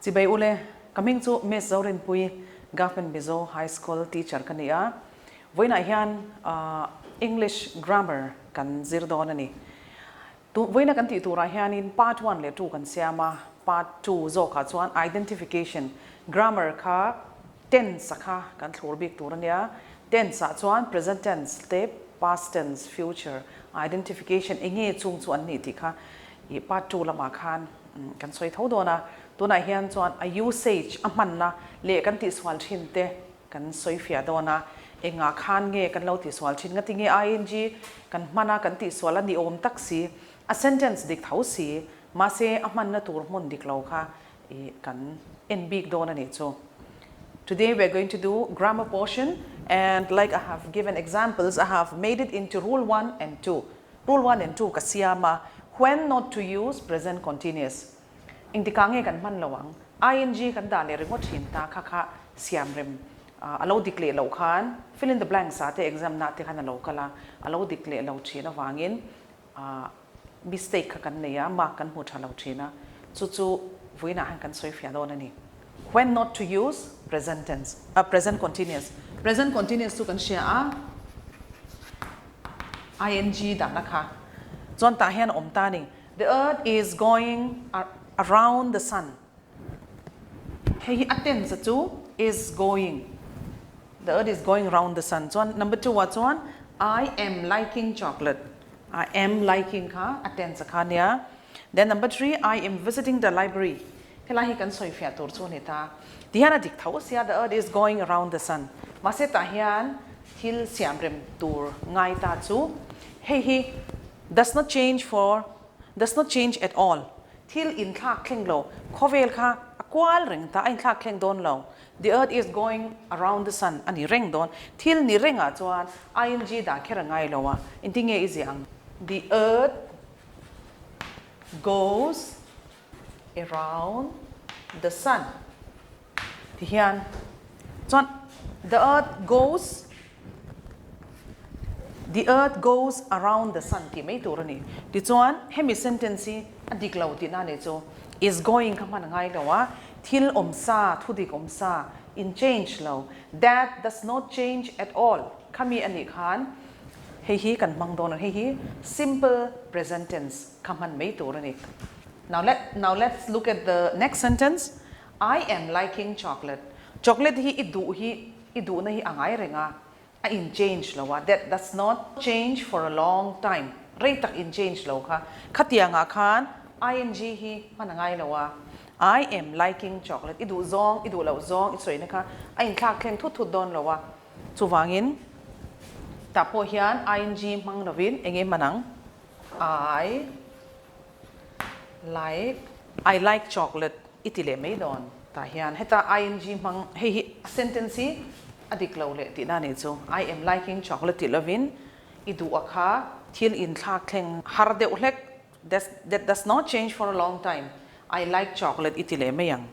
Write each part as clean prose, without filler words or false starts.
Chibai ule coming to Miss Zorin Pui Government Bizo High School teacher kania voina hian English grammar kan zirdon ani tu voina kan ti tura hian in part 1 le 2 kan siama part 2 zo kha chuan identification grammar kha tense kha kan thlur bik turania tense chuan present tense te past tense future identification enge chung chuan ni ti kha I part 2 lama khan kan soi thodona tuna hian chuan a usage a hmanna le kan ti swal thin te kan soi fia dona enga khan nge kan lo ti swal thin ngati nge ing kan hmana kan ti swal ani om taksi a sentence dik thausi ma se a hmanna tur mun diklo kha kan en big dona ni chu. Today we are going to do grammar portion, and like I have given examples, I have made it into rule 1 and 2. Rule 1 and 2 kasiyama when not to use present continuous. Ing tikange kan man lawang ing kan da le remote hin ta kha kha siam rem alo dikle lo khan fill in the blanks ate exam na te khana lo kala alo dikle lo thina vangin mistake kha kan neya mark kan hu tha lo thina chu chu voina han kan soi fia don ani when not to use present tense present continuous tu kan share ing da na kha chon ta hian om ta ni the earth is going around the sun. Hey, attends to is going. The earth is going around the sun. So number 2 what's one? I am liking chocolate. I am liking ka attends ka niya. Then number 3 I am visiting the library. Kela hi kan soi fia tur chu ni ta. Diana dik thau sia the earth is going around the sun. Mase ta hian thil siam rem tur ngai ta chu. Hey hi does not change at all. Thil in thak kleng lo khovel kha akwal reng ta in thak kleng don lo the earth is going around the sun ani reng don thil ni renga chuan ing da khera ngai lowa intinge is yang the earth goes around the sun hian chuan the earth goes around the sun ti mai turani ti chuan hemi sentence diklo ti na ne chu is going kaman ngai lawa thil omsa thudik omsa in change lo that does not change at all kami ani khan hi kan mang don hi simple present tense kaman mai turani now let's look at the next sentence I am liking chocolate hi idu na hi angai renga in change lawa that does not change for a long time rei tak in change lo kha khatianga khan ing hi manangai lawa I am liking chocolate idu lo zong isoi na kha ain thak khleng thut don lawa chu wangin ta po hian ing mang lovin enge manang I like chocolate itile mai don ta hian heta ing mang hi sentence adiklo le ti na ne chu I am liking chocolate ti lovin idu akha thil in thak khleng har de ulek that does not change for a long time I like chocolate itile mayang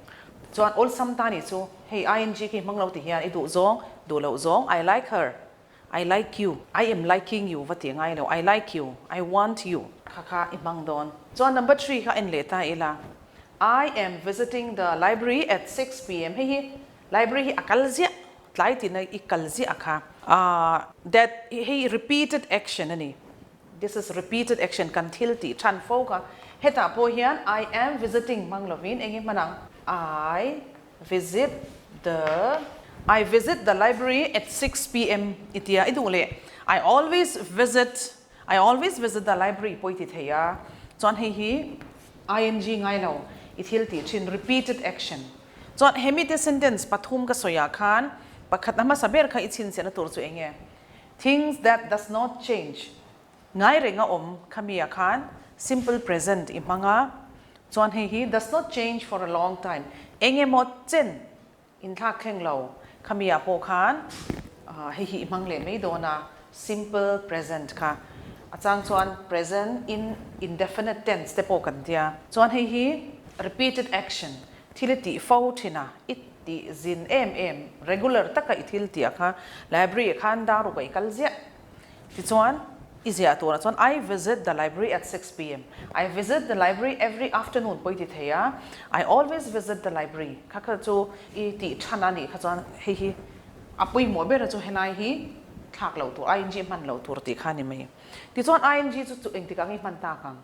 chuan all samtani chu hey ing ki manglo ti hian idu zong du lo zong I like her I like you I am liking you vati ngai lo I like you I want you kha imang don chuan number 3 kha en le ta ila I am visiting the library at 6 p.m. Hey library hi akalzia tlai ti na ikalzi akha that he repeated action ani this is repeated action kan thil ti than fo ka heta po hian I am visiting manglovin enge manang I visit the library at 6 p.m. itia idule I always visit the library poiti theia chon hi ing ngai lo ithil ti chin repeated action chon hemite sentence pathum ka soya khan pakhat ama saber kha ichin se na tur chu enge things that does not change ngai renga om khamia khan simple present imanga chon hi does not change for a long time enge mo chen in thak khleng lo khamia po khan hi imang le mai dona simple present kha achang chuan present in indefinite tense te po kan tia chuan hi repeated action thilati fo thina it ti zin regular taka ithil ti akha library khan da ru kai kalzia ti chuan easy at all. So I visit the library at 6 p.m. I visit the library every afternoon. Poi ti theia. I always visit the library. Kaka chu I ti chana ni khachuan hi apui mo be ra chu henai hi thak lo tur ing man lo tur ti khani mai. Ti chuan ing chu eng ti ka ngi man ta kang.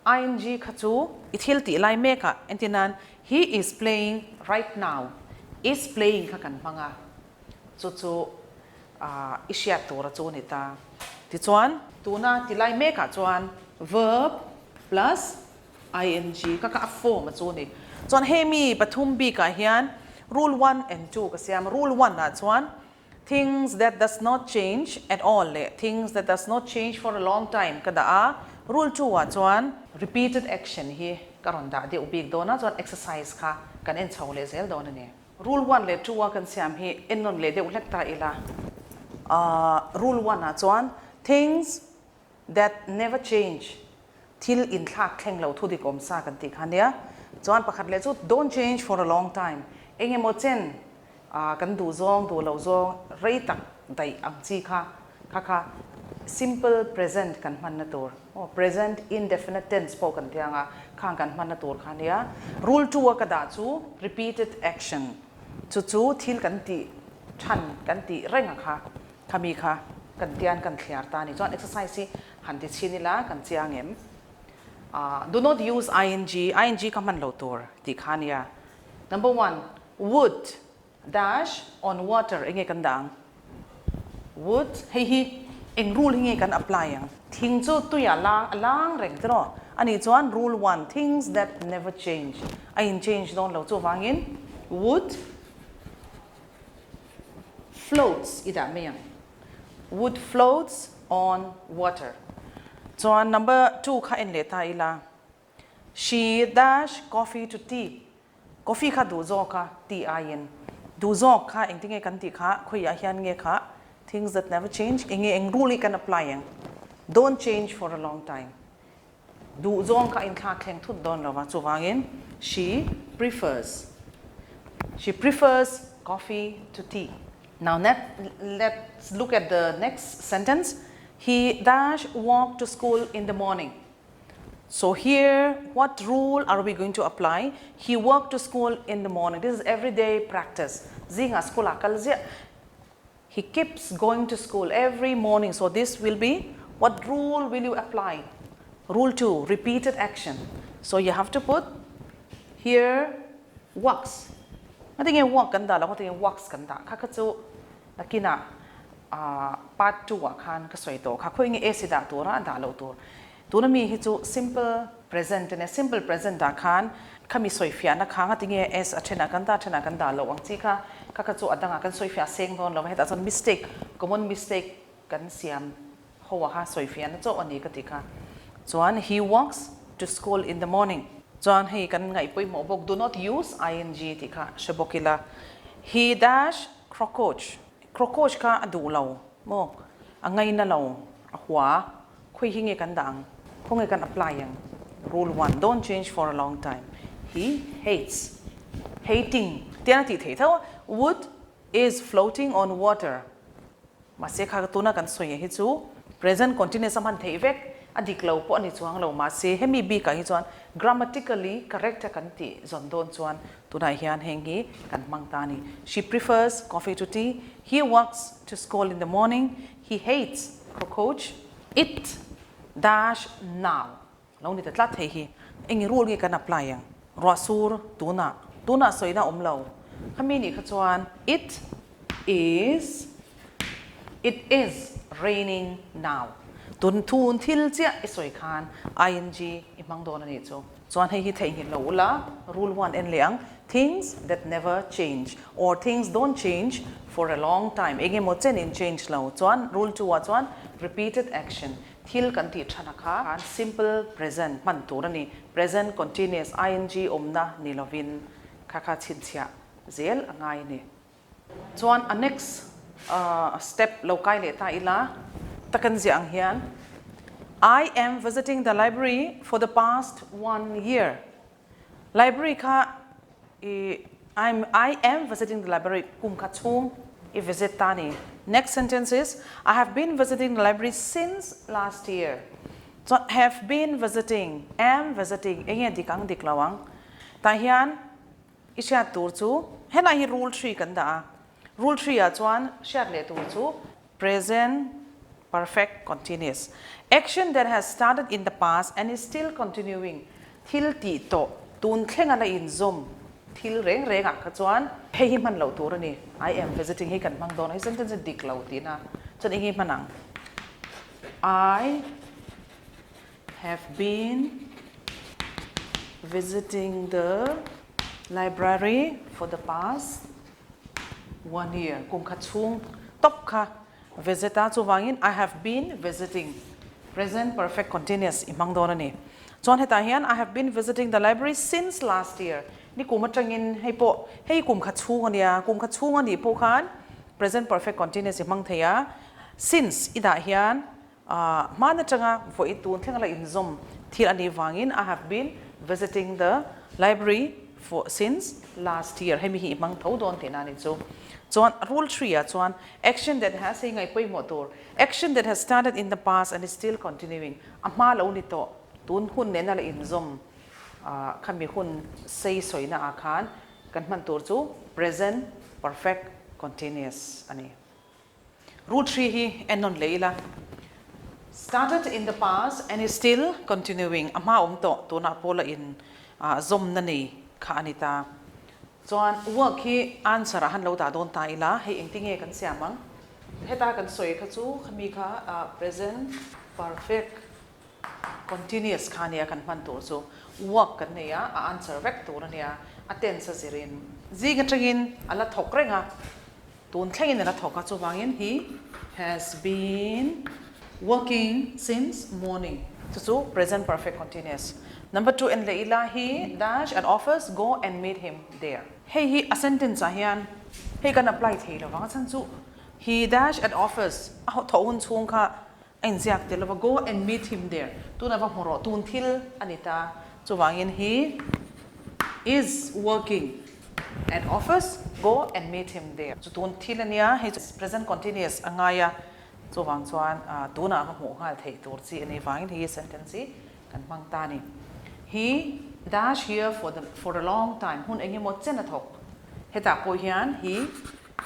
Ing khachu ithil ti lai me ka entinan he is playing right now. Is playing ka kan manga. Chu isya tur chu ni ta. Ti chuan tuna tilai me ka chuan verb plus ing ka ka form chu ni chuan hemi pathum bi ka hian rule 1 and 2 ka siam rule 1 na chuan things that does not change at all things that does not change for a long time kada a rule 2 wa chuan repeated action hi karon da de ubik dona chuan exercise kha kan en chho le zel dona ne rule 1 le 2 wa kan siam hi ennon le de ulek ta ila rule 1 na chuan things that never change till in thak thleng lo thu di kom sa kan ti khania chuan pakhat le chu don't change for a long time enge mo chen kan du zong du lo zong rei tak dai ang chi kha simple present kan man na tur present indefinite tense po kan tianga khang kan man na tur khania rule 2 ka da chu repeated action chu thil kan ti than kan ti renga kha khami kha kan tian kan thliar ta ni chuan exercise si han ti chinila kan chiangem do not use ing ka man lo tur ti khania number 1 would dash on water enge kan dang would hi eng rule hi kan apply yang thing chu tu ya lang reng tro ani chuan rule 1 things that never change ing change don lo chu wangin would floats ida me wood floats on water. So number 2 kha en le ta ila she dash coffee to tea. Coffee kha du zo ka tea ayin. Du zo kha eng tinge kan ti kha khoi ya hian nge kha things that never change enge eng rule kan apply yang. Don't change for a long time. Du zong ka in kha thleng thut don lawa chu wangin she prefers coffee to tea. Now let's look at the next sentence. He dash walk to school in the morning. So here, what rule are we going to apply? He walked to school in the morning. This is everyday practice. Zinga school akalzia. He keeps going to school every morning. So this will be, what rule will you apply? Rule 2, repeated action. So you have to put here walks. I think walk kan da la ko ting walks kan da kha kha chu nakina part 2 wa khan ka soi to kha khoi nge e sida to ra da lo to na mi hi chu simple present ne simple present da khan khami soi fia na khanga tinge s athena kan da lo ang chi kha kha chu adanga kan soi fia seng don lo he ta son mistake common mistake kan siam howa ha soi fia na cho ani ka ti kha chuan he walks to school in the morning. Chuan hei kan ngai poi mo bok do not use ing ti kha shabokila he dash crocodile kha adu lo mo angai na lo hwa khoi hinge kan dang khonge kan apply yang rule 1 don't change for a long time. He hating tiana ti thei thaw wood is floating on water ma se kha tuna kan soi hi chu present continuous samhan thei vek diklo po ani chuang lo ma se hemi bi ka hi chuan grammatically correct kan ti zon don chuan tunai hian heng hi kan mang ta ni she prefers coffee to tea. He walks to school in the morning. He hates crocodile. It dash now lo ni ta tlat thei hi engi rule nge kan apply yang rasur tuna soina omlo khami ni kha chuan it is raining now. Tun thil chia isoi khan ing imang don ani chu chuan hei hi thei hi lo la rule 1 en leang things that never change or things don't change for a long time ege mo chen in change lo chuan rule 2 wa chuan repeated action thil kan ti thana kha simple present man tur ani present continuous ing omna ni lovin kha chin chia zel angai ni chuan a next step lo kai le ta ila takan ziang hian I am visiting the library for the past 1 year. Library kha I am visiting the library kum kha chung I visit tani. Next sentence is I have been visiting the library since last year. So have been visiting, am visiting. Enge dikang diklawang. Tahian isya tur chu hela hi rule 3 kan da. Rule 3 a chuan shat le tur chu present perfect continuous. Action that has started in the past and is still continuing. Thil ti to tun thlenga la in zoom. Thil reng reng a ka chuan hei man lo tur ani. I am visiting hi kan mang don hi sentence diklo ti na. Chon ingi manang. I have been visiting the library for the past 1 year. Kum kha chung top kha visita chu wangin I have been visiting. Present perfect continuous imang don ani. Chuan heta hian I have been visiting the library since last year. Ni kum atangin hei po hei kum kha chung ania kum kha chung ani po khan present perfect continuous imang theia. Since ida hian mana changa voi tun thlenga la in zom thil ani wangin I have been visiting the library since last year. Hemi hi imang tho don te na ni chu. Chuan rule 3 a chuan action that has hei ngai poi motor. Action that has started in the past and is still continuing. Ama lo ni to tun hun ne na la in zom khami hun sei soina a khan kan man tur chu present perfect continuous ani. Rule 3 hi enon leila. Started in the past and is still continuing. Ama to na pola in zom na ni kha anita. Chuan work hi answer han lo ta don ta ila hei engtinge kan siamang. Heta kan soi kha chu khami kha present perfect continuous khania kan man tur chu work kan ne ya answer vek tur ania attention zirin zi gatagin ala thokrenga tun thlengin ala thoka chu wangin he has been working since morning. So present perfect continuous. Number 2 in leila he dash at office go and meet him there. Hey he a sentence a hian he kan apply thei lo wang chan chu he dash at office a thon chung kha en ziak te lo go and meet him there. Tu na va moro tun thil anita chu wangin he is working at office go and meet him there. Chu tun thil ania he present continuous angaya chu wang chuan tu na va mo hal thei tur chi ani wangin he sentence kan mang ta ni. He dash here for a long time. Hun engi mo chen athok. Heta po hian he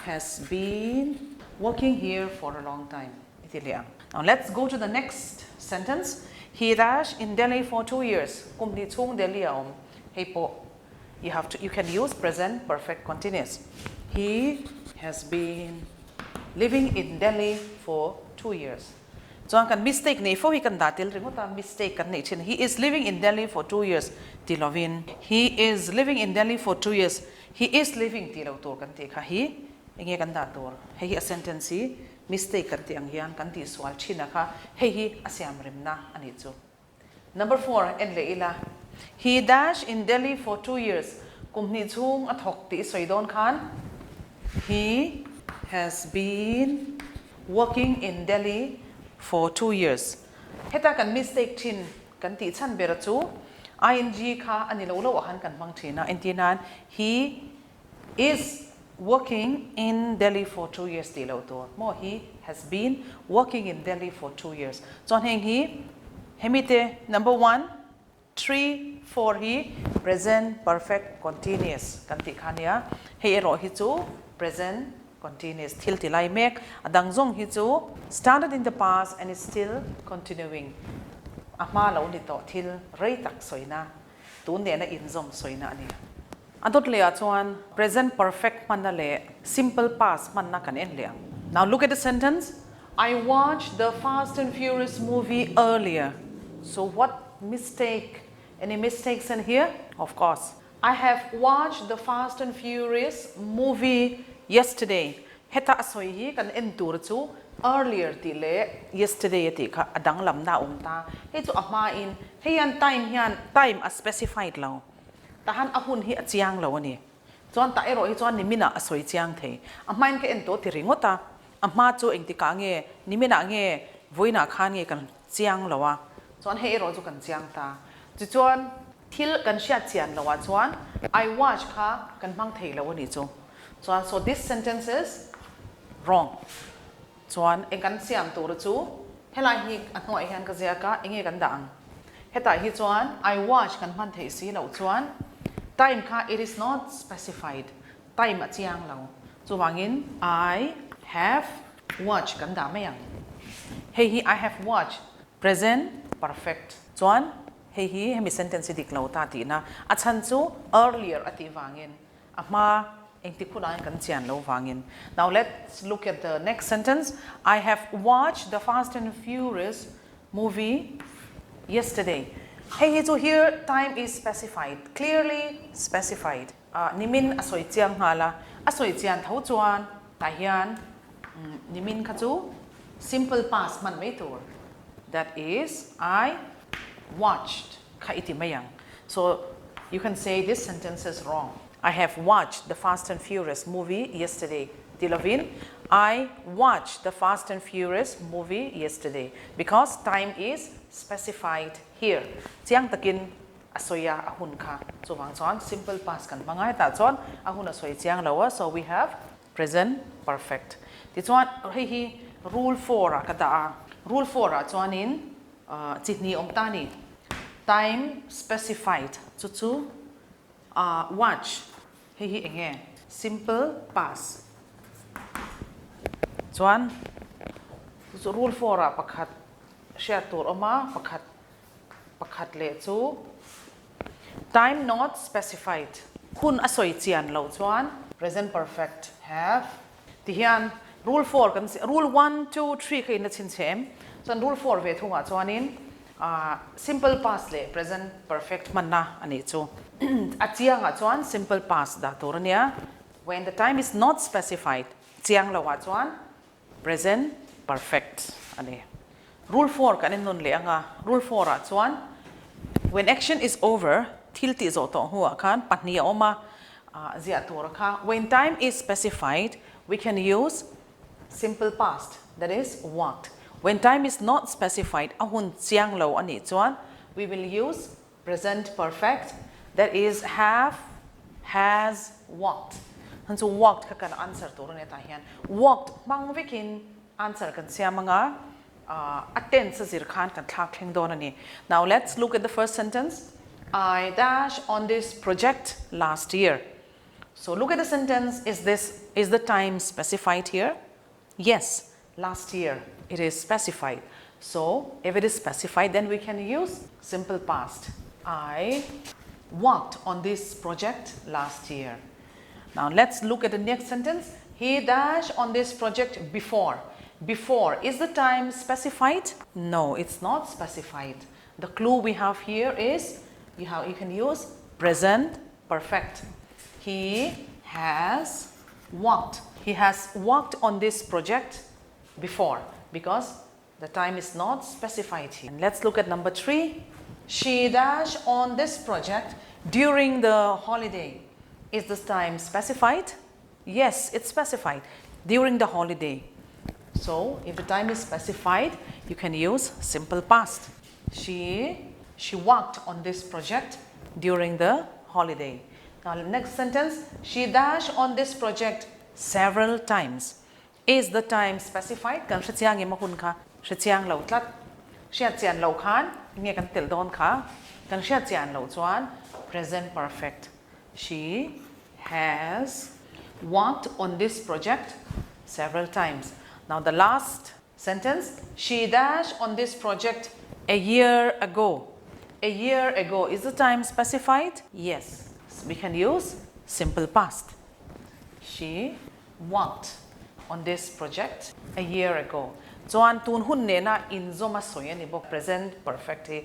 has been working here for a long time. Itilia. Now let's go to the next sentence. He dash in Delhi for 2 years. Kum ni chung Delhi aom. Hey po. You can use present perfect continuous. He has been living in Delhi for 2 years. So I can mistake nei for he can datil ringota mistake kan nei chin. He is living in Delhi for 2 years. Tilovin. He is living in Delhi for 2 years. He is living tilotor kan te kha he enge kan dator. He a sentence hi mistake kan te ang hian kan ti swal china kha he asiam rimna ani chu. Number 4 en leila. He dash in Delhi for 2 years. Kumni chung athok ti soidon khan. He has been working in Delhi for 2 years. Heta kan mistake chin kan ti chan bera chu ing kha ani lo lo han kan bang thina entinan he is working in Delhi for 2 years ti lo to mo he has been working in Delhi for 2 years. Chon heng hi hemite number 1 3 4 he present perfect continuous kan ti khania he ro hi chu present continuous thil tilai mek adang zong hi chu started in the past and is still continuing. Ama lo ni to thil rei tak soina tun ne na in zom soina ani. Adot le chuan present perfect man na le simple past man na kan en le. Now look at the sentence. I watched the Fast and Furious movie earlier. So what mistake? Any mistakes in here? Of course. I have watched the Fast and Furious movie yesterday. Heta asoi hi kan entur chu earlier ti le yesterday ti kha adang lam na ta he chu ama in heian time hian time a specified lo ta han ahun hi achiang lo ani chon ta ero hi chon nimina asoi chiang thei amain ke en to ti ringota ama chu eng ti ka nge nimina nge voina khan nge kan chiang lowa chon he ero chu kan chiang ta chu chon thil kan sha chian lowa chuan I watch kha kan mang thei lo ani chu. So this sentence is wrong chuan eng kan siam tur chu helai hi anoi hian ka zia ka enge kan dang heta hi chuan I watch kan man thei si lo chuan time kha it is not specified time a chiang lo chu wangin I have watched kan da mai ang hei hi I have watched present perfect chuan hei hi hemi sentence diklo ta ti na a chan chu earlier ati wangin ama eng ti khuna kan chian lo wangin now let's look at the next sentence I have watched the Fast and Furious movie yesterday hey so here time is specified clearly specified nimin asoi chiang hala asoi chian tho chuan ta hian nimin kha chu simple past man mai tur that is I watched kha iti mayang so you can say this sentence is wrong I have watched the Fast and Furious movie yesterday tilovin I watched the Fast and Furious movie yesterday because time is specified here chiang takin asoya ahun kha so wang chuan simple past kan mangai ta chuan ahun asoi chiang lawa so we have present perfect ti chuan hi rule 4 a ka da rule 4 a chuan in chitni omta ni time specified chu watch hi enge simple past chuan rule 4 a pakhat share tur oma pakhat le chu time not specified hun asoi chian lo chuan present perfect have ti hian rule 4 kan rule 1 2 3 ka in chin chem chuan rule 4 ve thunga chuan in simple past le present perfect manna ani chu a chianga chuan simple past da turania when the time is not specified chiang lo wa chuan present perfect ani rule 4 kan in nun le anga rule 4 a chuan when action is over thil ti zo to huwa khan pahni oma zia tur kha when time is specified we can use simple past that is walked when time is not specified ahun chiang lo ani chuan we will use present perfect that is have has walked and so walked ka kan answer tur ne ta hian walked mang vekin answer kan siamanga attend sa zir khan kan thak thleng don ani now let's look at the first sentence I dash on this project last year so look at the sentence is the time specified here yes last year it is specified so if it is specified then we can use simple past I worked on this project last year now let's look at the next sentence he dashed on this project before before is the time specified no it's not specified the clue we have here is you can use present perfect he has worked on this project before because the time is not specified here and let's look at number 3 she dashed on this project during the holiday is this time specified yes it's specified during the holiday so if the time is specified you can use simple past she worked on this project during the holiday now the next sentence she dashed on this project several times is the time specified kan hrichiang ema hun kha hrichiang lo tlat hria chian lo khan nge kan tel don kha kan hria chian lo chuan present perfect she has worked on this project several times now the last sentence she dashed on this project a year ago is the time specified yes we can use simple past she worked on this project a year ago chuan tun hun ne na in zoma soyani bo present perfect hi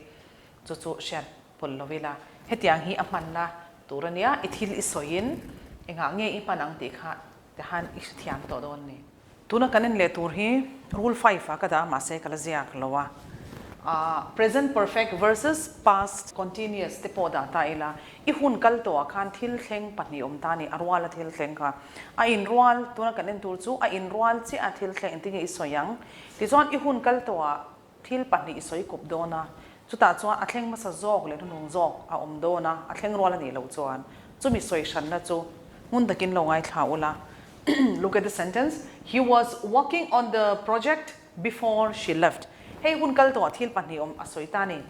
chu shat pollovila hetiang hi amanna turania ithil isoyin enga nge i panang ti kha tahan thiam to don ni tuna kanin le tur hi rule 5 ka da ma se kala ziak lowa present perfect versus past continuous te poda ta ila I hun kal to khan thil thleng pahni om ta ni arwala thil thleng kha a in rwal tuna kanin tur chu a in rwal chi a thil thleng tinge isoyang ti chuan I hun kal to thil pahni isoi kop dona chuta chuan a thleng masa zok le nung zok a om dona a thleng rwala ni lo chuan chumi soi shan na chu hun takin lo ngai thla ula look at the sentence. He was working on the project before she left. Hey hun kal to thil pani om asoi ta ni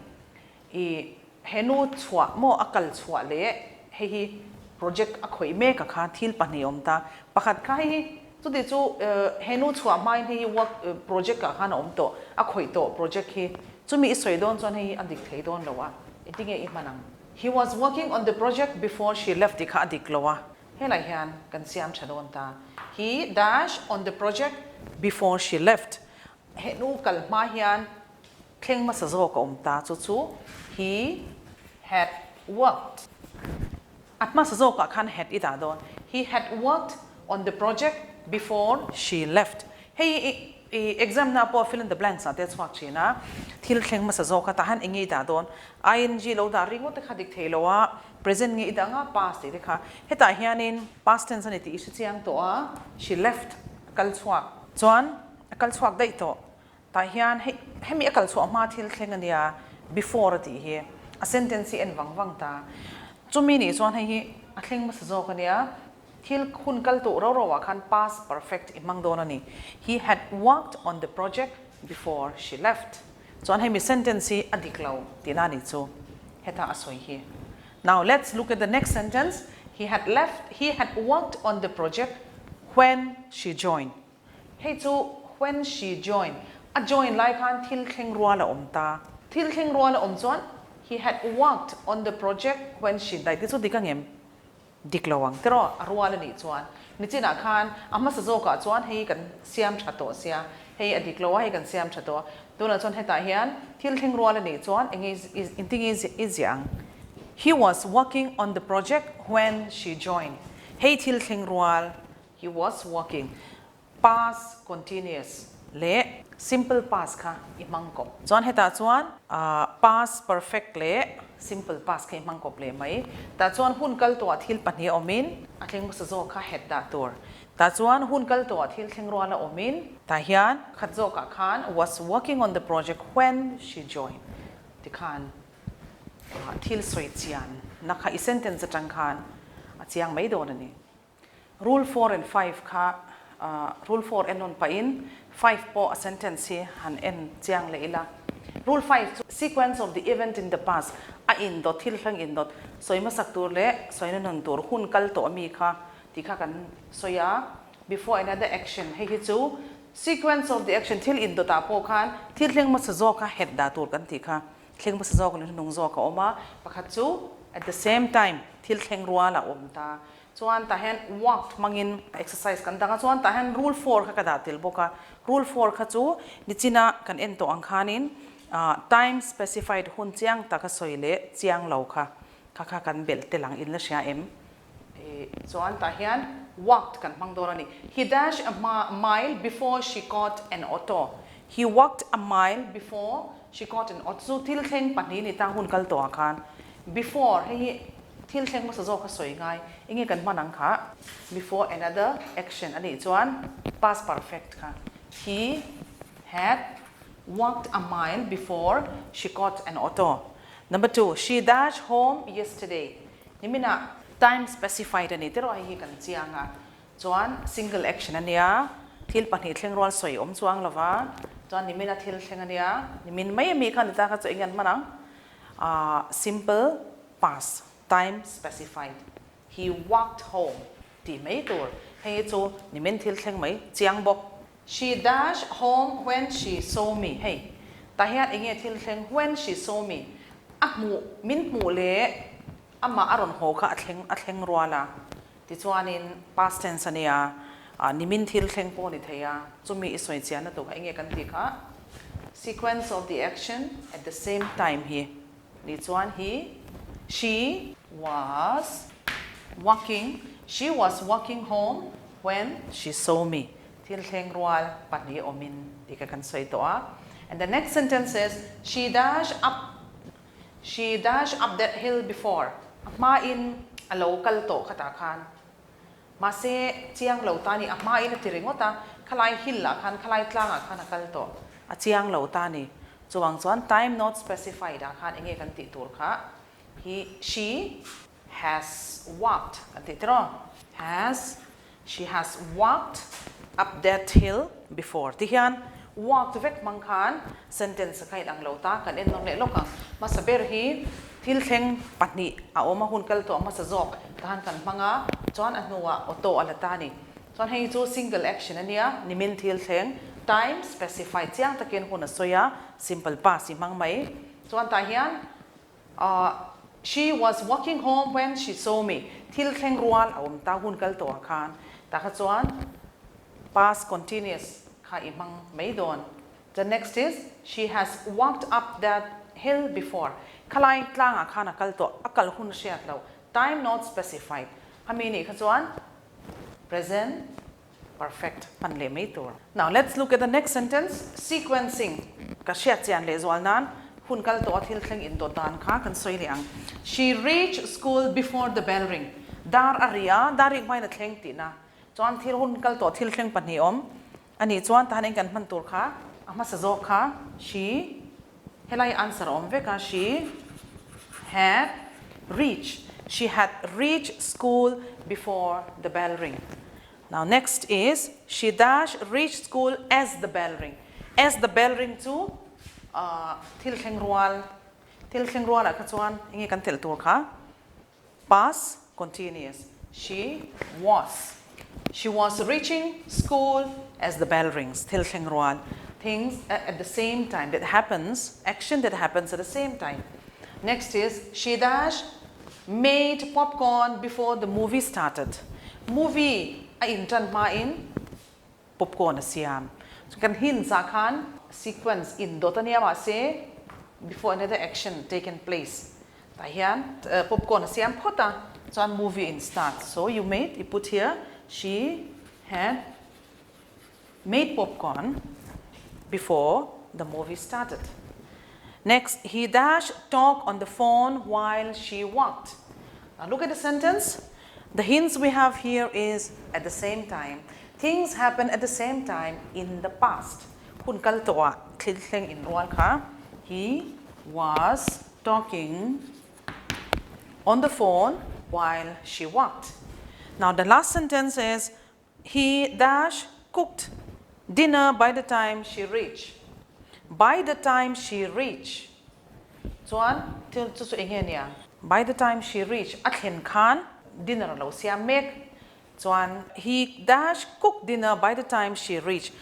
I henu chhuah mo akal chhuah le hi project a khoi me ka kha thil pani om ta pakhat kha hi chu ti chu henu chhuah mai hi work project ka khan om to a khoi to project hi chumi isoi don chon hi adik thei don lowa itinge I manang. He was working on the project before she left dikha diklo wa helai hian kan siam thadon ta he dash on the project before she left henu kal ma hian thleng ma sa zo ka om ta chu chu he had worked atma sa zo ka khan had ita don he had worked on the project before she left. Hey exam na po fill in the blanks that's what china thil thleng ma sa zo ka ta han engei ta don ing lo da ringo te khadik theilowa present nge ida nga past te kha heta hianin past tense ani ti isu chiang to a she left kal chhuak chuan kal chhuak dai to ta hian hemi kal chhuak ma thil thleng ania before ti hi a sentence en wang ta chumi ni chuan hi a thleng ma sa zo ka nia thil khun kal to ro wa khan past perfect imang don ani he had worked on the project before she left chuan hemi sentence a diklo tina ni chu heta asoi hi. Now let's look at the next sentence. He had worked on the project when she joined. Hey chu when she joined a join lai khan thil thleng ruwa la om ta thil thleng ruwa la om chuan he had worked on the project when she died ti chu dikangem diklowang tero arwa la ni chuan ni china khan ama sa zo ka chuan hei kan siam thato sia hei adiklowa hei kan siam thato tuna chuan heta hian thil thleng ruwa la ni chuan is yang he was working on the project when she joined. Hei thil thleng ruwa he was working past continuous le simple past kha imang ko chuan heta chuan past perfect le simple past kha imang ko ple mai ta chuan hun kal to thil pani omin atleng ma sa zo kha het da tur ta chuan hun kal to thil thleng ruwa la omin ta hian khat zo ka khan was working on the project when she joined ti khan thil soi chian na kha I sentence atang khan a chiang mai don ani. Rule 4 and 5 kha rule 4 en on pa in 5 po a sentence hi han en chiang leila. Rule 5 sequence of the event in the past a in dot thil hlang in dot soima saktur le soina nang tur hun kal to ami kha ti kha kan soya before another action hei hi chu sequence of the action thil in dot a po khan thil hlang ma sa zo kha het da tur kan ti kha thleng ma sa zo ko nung zo ka oma pakhat chu at the same time thil thleng ruwa la om ta chuan ta hen walked mangin exercise kan danga chuan ta hen rule 4 kha ka da tel boka rule 4 kha chu ni china kan en to ang khanin time specified hun chiang ta ka soile chiang lo kha kha kan bel telang in la sha em chuan ta hian walked kan mang dorani he dashed a mile before she caught an auto. He walked a mile before she caught an auto. So thil thleng pani ni ta hun kal to khan before hei thil thleng ma sa zo kha soi ngai inge kan manang kha before another action ani chuan past perfect kha he had walked a mile before she caught an auto. Number 2 she dashed home yesterday nimina time specified ani tero hi kan chianga chuan single action ania thil pani thleng rol soi om chuang lova chuan nimina thil thleng ania nimin mai mi khan ta kha chu ingan manang simple past time specified. He walked home ti mai tur hei chu nimin thil thleng mai chiang bok. She dashed home when she saw me. Hey ta hian inge thil thleng when she saw me min mu le ama aron ho kha athleng ruala ti chuanin past tense ania nimin thil thleng po ni theia chumi isoi chian to inge kan ti kha sequence of the action at the same time hi ni chuan hi she was walking home when she saw me thil thleng rual pani omin ti ka kan soi to a. And the next sentence says she dashed up that hill before ma in a local to khata khan ma se chiang lo ta ni ma in tiringota khalai hill la khan khalai tlanga khan akal to a chiang lo ta ni chuwang chuan time not specified a khan inge kan ti tur kha she has walked kan ti tro she has walked up that hill before. Tihian walked vek mangkhan sentence kai lang lo ta kan en nong le lokang masaber hi thil thleng pahnih a awma hun kal to ma sa zawk kan kan hmanga chuan a hnuwa auto alata ni chuan hei chu single action ania nimin thil thleng time specified chiang takin hun a soya simple past hmang mai chuan ta hian she was walking home when she saw me thil thleng rual awm ta hun kal to khan ta kha chuan past continuous. The next is she has walked up that hill before. Kalai tlang akhana kalto akal hun shiat lo. Time not specified. Hamini khachuan present perfect panle mai tur. Now let's look at the next sentence. Sequencing. Ka shiat chian le zwal nan hun kalto athil thleng in do dan kha kan soi liang. She reached school before the bell ring. Dar aria darik mai na thleng ti na. Chuan thil hun kalto thil thleng pani om. Ani chuan ta hanin kan man tur kha ama sa zawk kha she helai answer om veka she had reached school before the bell ring. Now next is she reached school as the bell ring. As the bell ring chu thil thleng rual a kha chuan ingi kan tel tur kha past continuous. She was reaching school as the bell rings. Thil thleng rual. Things at the same time that happens, action that happens at the same time. Next is she made popcorn before the movie started. Movie a in tan ma in popcorn siam. So kan hin sa khan sequence in dotania ma se before another action taken place. Ta hian popcorn siam phota chuan movie in start. So you put here she had made popcorn before the movie started. Next, he talked on the phone while she walked. Now look at the sentence. The hints we have here is at the same time. Things happen at the same time in the past. Hun kal towa thil thleng in rual kha. He was talking on the phone while she walked. Now the last sentence is he cooked dinner by the time she reached. By the time she reached. Chuan til chu engenia. By the time she reached athen khan dinner lo siam mek. Chuan he cooked dinner by the time she reached.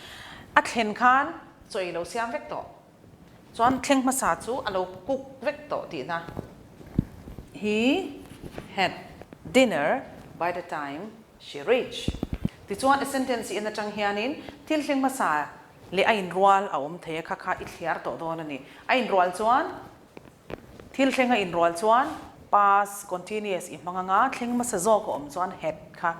Athen khan choi lo siam vek to. Chuan thleng masa chu alo cook vek to ti na. He had dinner by the time she reached. Ti chuan a sentence in atang hianin thil thleng masa le ain rual awm thei kha kha I thliar to don ani ain rual chuan thil thleng a in rual chuan past continuous I manganga thleng masa zo ko om chuan had kha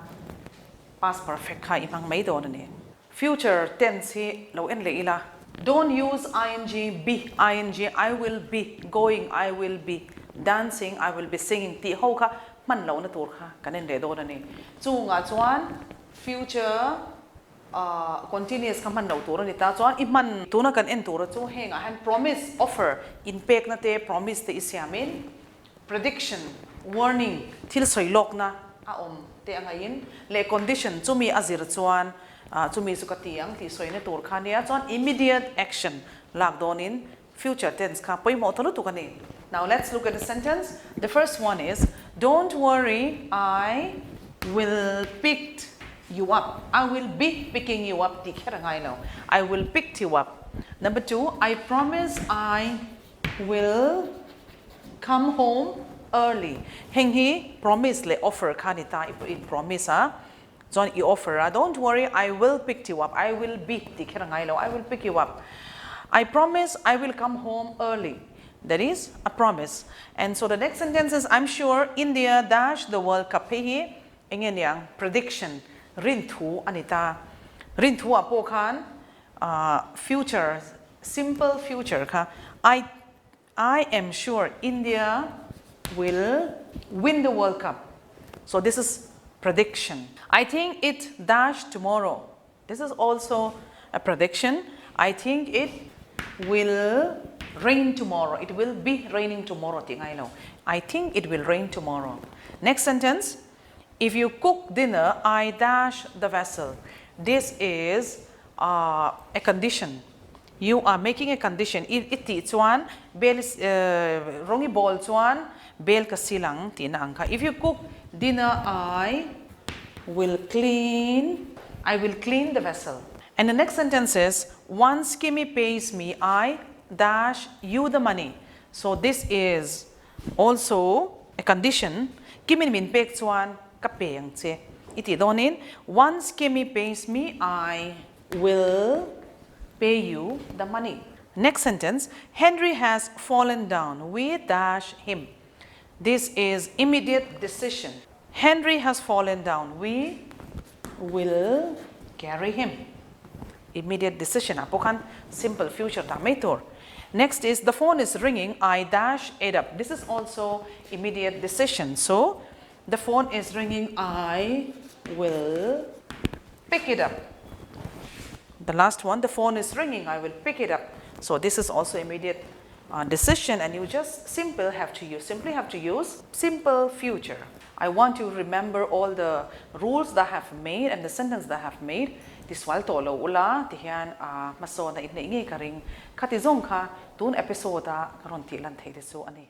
past perfect kha I mang mai don ani future tense hi lo en le ila don't use ing be ing I will be going I will be dancing I will be singing ti ho kha man lo na tur kha kanen le don ani chunga chuan future continuous kaman no tur ni ta chuan I man tuna kan en tur chu heng a han promise offer in pek na te promise te isiamin prediction warning thil soilok na a om te angain le condition chumi azir chuan chumi su ka tiang ti soina tur khania chuan immediate action lak don in future tense kha poimo tholu tu kani. Now let's look at the sentence. The first one is don't worry I will pick you up. I will be picking you up. I will pick you up. Number 2, I promise I will come home early. Heng hi promise le offer kanita in promise ha. John I offer. Don't worry, I will pick you up. I will be I will pick you up. I promise I will come home early. That is a promise. And so the next sentence is I'm sure India the World Cup hi ngen yang prediction. Rintu anita rintu apo khan future simple future ka I am sure India will win the World Cup. So this is prediction. I think it tomorrow. This is also a prediction. I think it will rain tomorrow. It will be raining tomorrow. I know. I think it will rain tomorrow. Next sentence. If you cook dinner, I dash the vessel. This is a condition. You are making a condition. Iti chuan bel rongi bol chuan bel ka silang tina angka. If you cook dinner, I will clean the vessel. And the next sentence is, once Kimi pays me, I dash you the money. So this is also a condition. Kimi min pek chuan ka peng che. Iti donin, once Kimi pays me, I will pay you the money. Next sentence, Henry has fallen down. We dash him. This is immediate decision. Henry has fallen down. We will carry him. Immediate decision. Apokan simple future tamator. Next is, the phone is ringing. I dash it up. This is also immediate decision. So the phone is ringing. I will pick it up. The last one, the phone is ringing. I will pick it up. So this is also immediate decision, and you just simply have to use simple future. I want you to remember all the rules that I have made and the sentence that I have made. This wal tolo ula tihian hmasawnna idna ngei karing khatizong kha tun episode karon ti lan thei desu ani.